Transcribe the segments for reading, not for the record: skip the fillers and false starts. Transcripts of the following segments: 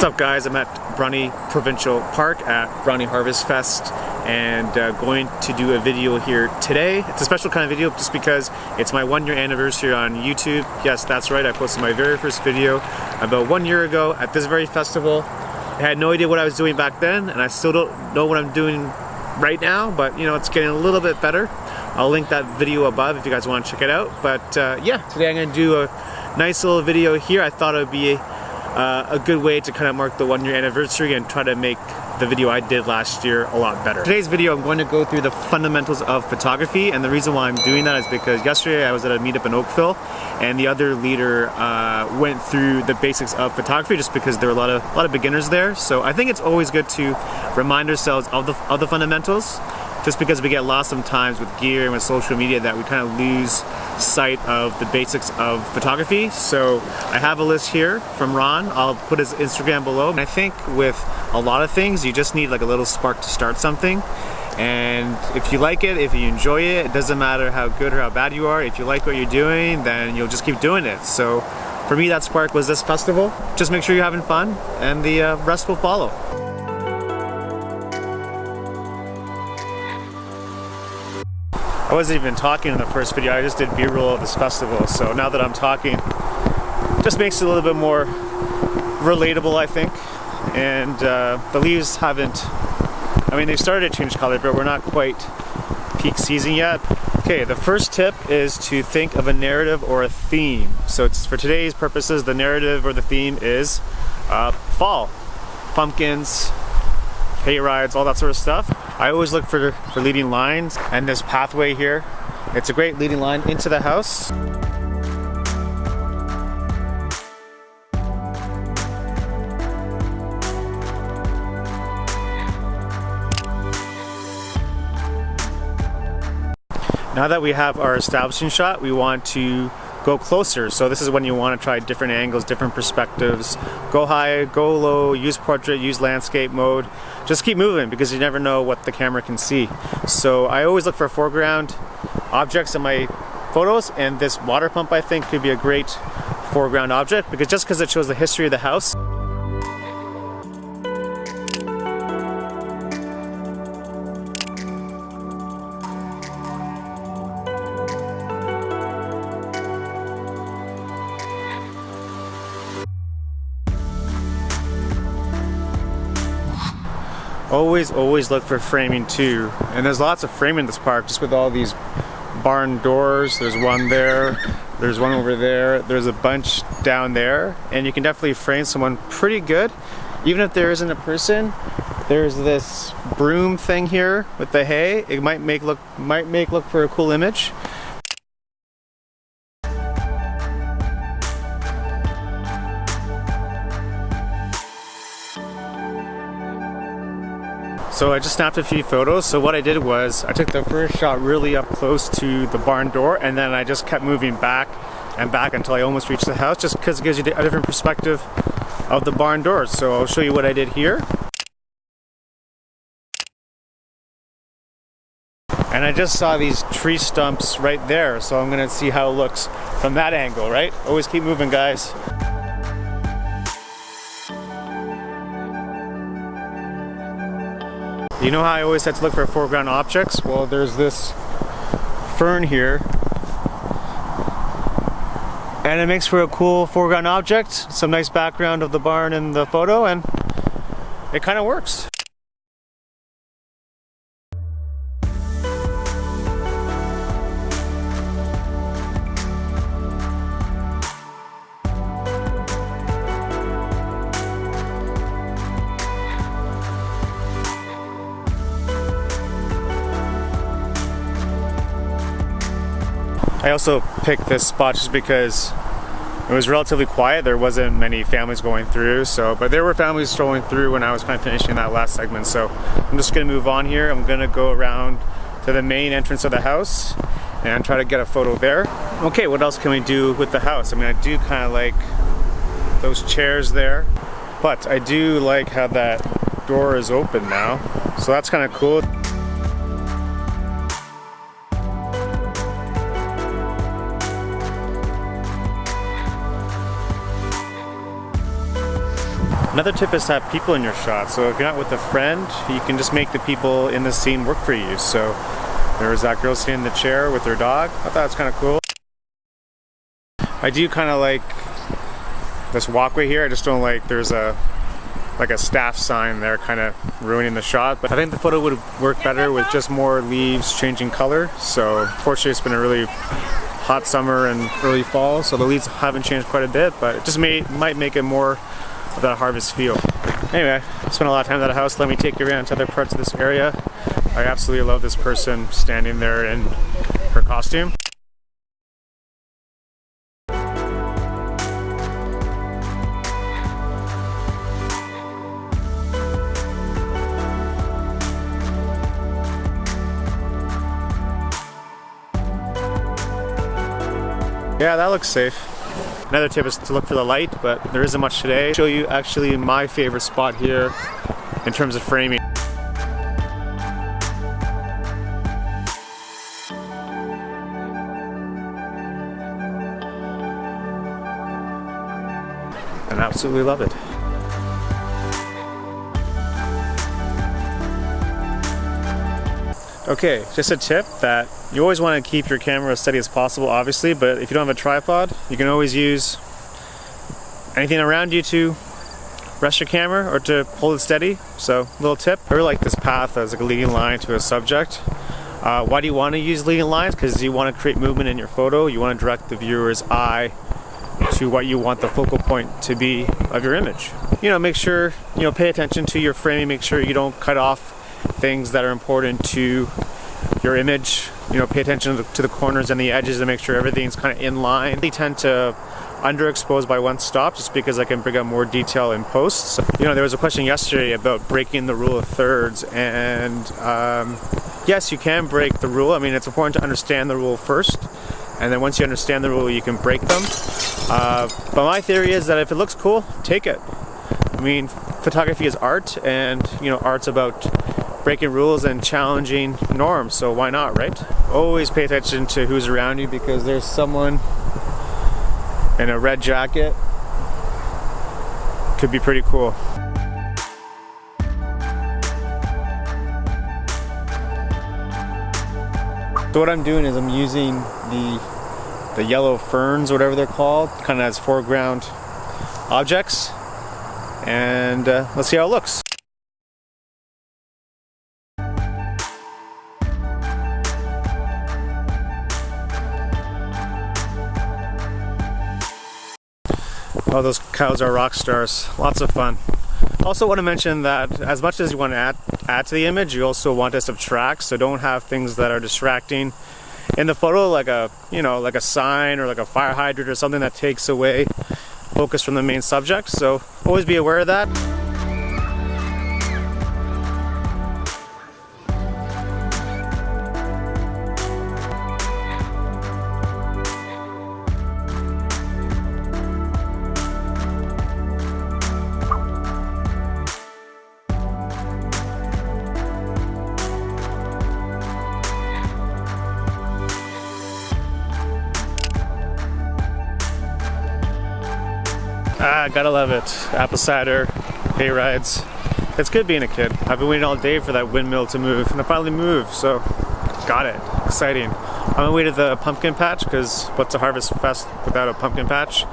What's up guys, I'm at Brownie Provincial Park at Brownie Harvest Fest and going to do a video here today. It's a special kind of video just because it's my 1 year anniversary on YouTube. Yes, that's right, I posted my very first video about 1 year ago at this very festival. I had no idea what I was doing back then and I still don't know what I'm doing right now, but you know, it's getting a little bit better. I'll link that video above if you guys want to check it out. But yeah, today I'm going to do a nice little video here. I thought it would be a good way to kind of mark the 1 year anniversary and try to make the video I did last year a lot better. Today's video I'm going to go through the fundamentals of photography, and the reason why I'm doing that is because yesterday I was at a meetup in Oakville and the other leader went through the basics of photography just because there were a lot of beginners there. So I think it's always good to remind ourselves of the fundamentals, just because we get lost sometimes with gear and with social media that we kind of lose sight of the basics of photography. So I have a list here from Ron. I'll put his Instagram below. And I think with a lot of things, you just need like a little spark to start something. And if you like it, if you enjoy it, it doesn't matter how good or how bad you are. If you like what you're doing, then you'll just keep doing it. So for me, that spark was this festival. Just make sure you're having fun and the rest will follow. I wasn't even talking in the first video, I just did B-roll of this festival, so now that I'm talking, it just makes it a little bit more relatable, I think. And the leaves haven't, I mean, they've started to change color, but we're not quite peak season yet. Okay, the first tip is to think of a narrative or a theme. So it's, for today's purposes, the narrative or the theme is fall. Pumpkins, hay rides, all that sort of stuff. I always look for leading lines, and this pathway here, it's a great leading line into the house. Now that we have our establishing shot, we want to go closer. So this is when you want to try different angles, different perspectives. Go high, go low, use portrait, use landscape mode. Just keep moving because you never know what the camera can see. So I always look for foreground objects in my photos, and this water pump I think could be a great foreground object because it shows the history of the house. Always look for framing too. And there's lots of framing in this park just with all these barn doors. There's one there, there's one over there, there's a bunch down there, and you can definitely frame someone pretty good. Even if there isn't a person, there's this broom thing here with the hay. It might make look for a cool image. So I just snapped a few photos. So what I did was I took the first shot really up close to the barn door, and then I just kept moving back and back until I almost reached the house, just because it gives you a different perspective of the barn doors. So I'll show you what I did here. And I just saw these tree stumps right there, so I'm gonna see how it looks from that angle, right? Always keep moving, guys. You know how I always had to look for foreground objects? Well, there's this fern here, and it makes for a cool foreground object, some nice background of the barn in the photo, and it kind of works. I also picked this spot just because it was relatively quiet. There wasn't many families going through, but there were families strolling through when I was kind of finishing that last segment. So I'm just gonna move on here. I'm gonna go around to the main entrance of the house and try to get a photo there. Okay, what else can we do with the house? I mean, I do kind of like those chairs there, but I do like how that door is open now. So that's kind of cool. Another tip is to have people in your shot. So if you're not with a friend, you can just make the people in the scene work for you. So there was that girl sitting in the chair with her dog. I thought it was kind of cool. I do kind of like this walkway here. I just don't like there's a staff sign there kind of ruining the shot. But I think the photo would work better with just more leaves changing color. So fortunately it's been a really hot summer and early fall, so the leaves haven't changed quite a bit, but it just might make it more of that harvest feel. Anyway, I spent a lot of time at the house. Let me take you around to other parts of this area. I absolutely love this person standing there in her costume. Yeah, that looks safe. Another tip is to look for the light, but there isn't much today. I'll show you actually my favorite spot here in terms of framing. And absolutely love it. Okay, just a tip that you always want to keep your camera as steady as possible, obviously, but if you don't have a tripod, you can always use anything around you to rest your camera or to hold it steady. So, little tip. I really like this path as like a leading line to a subject. Why do you want to use leading lines? Because you want to create movement in your photo. You want to direct the viewer's eye to what you want the focal point to be of your image. You know, make sure, pay attention to your framing, make sure you don't cut off things that are important to your image. Pay attention to the corners and the edges to make sure everything's kind of in line. They tend to underexpose by one stop just because I can bring up more detail in post. So, there was a question yesterday about breaking the rule of thirds, and yes, you can break the rule. I mean, it's important to understand the rule first, and then once you understand the rule, you can break them. But my theory is that if it looks cool, take it. I mean, photography is art, and art's about breaking rules and challenging norms, so why not, right? Always pay attention to who's around you, because there's someone in a red jacket. Could be pretty cool. So what I'm doing is I'm using the yellow ferns, whatever they're called, kind of as foreground objects, and let's see how it looks. Oh, those cows are rock stars. Lots of fun. Also want to mention that as much as you want to add to the image, you also want to subtract. So don't have things that are distracting in the photo, like a sign or like a fire hydrant or something that takes away focus from the main subject. So always be aware of that. Gotta love it. Apple cider, hay rides. It's good being a kid. I've been waiting all day for that windmill to move, and it finally moved, so got it. Exciting. I'm on my way to the pumpkin patch, because what's a harvest fest without a pumpkin patch?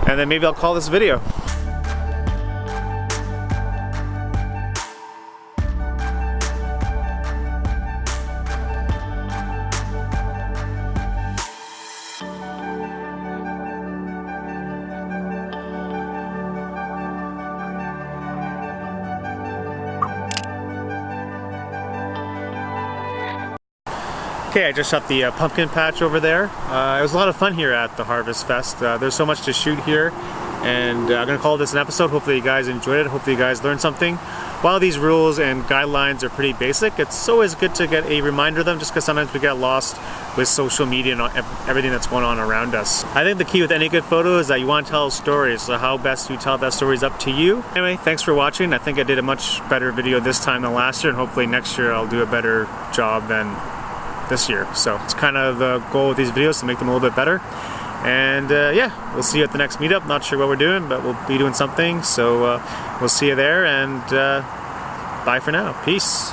And then maybe I'll call this video. Okay, I just shot the pumpkin patch over there. It was a lot of fun here at the Harvest Fest. There's so much to shoot here, and I'm going to call this an episode. Hopefully you guys enjoyed it. Hopefully you guys learned something. While these rules and guidelines are pretty basic, it's always good to get a reminder of them, just because sometimes we get lost with social media and everything that's going on around us. I think the key with any good photo is that you want to tell stories, so how best you tell that story is up to you. Anyway, thanks for watching. I think I did a much better video this time than last year, and hopefully next year I'll do a better job than this year. So it's kind of the goal with these videos, to make them a little bit better. And yeah, we'll see you at the next meetup. Not sure what we're doing, but we'll be doing something. So we'll see you there, and bye for now. Peace.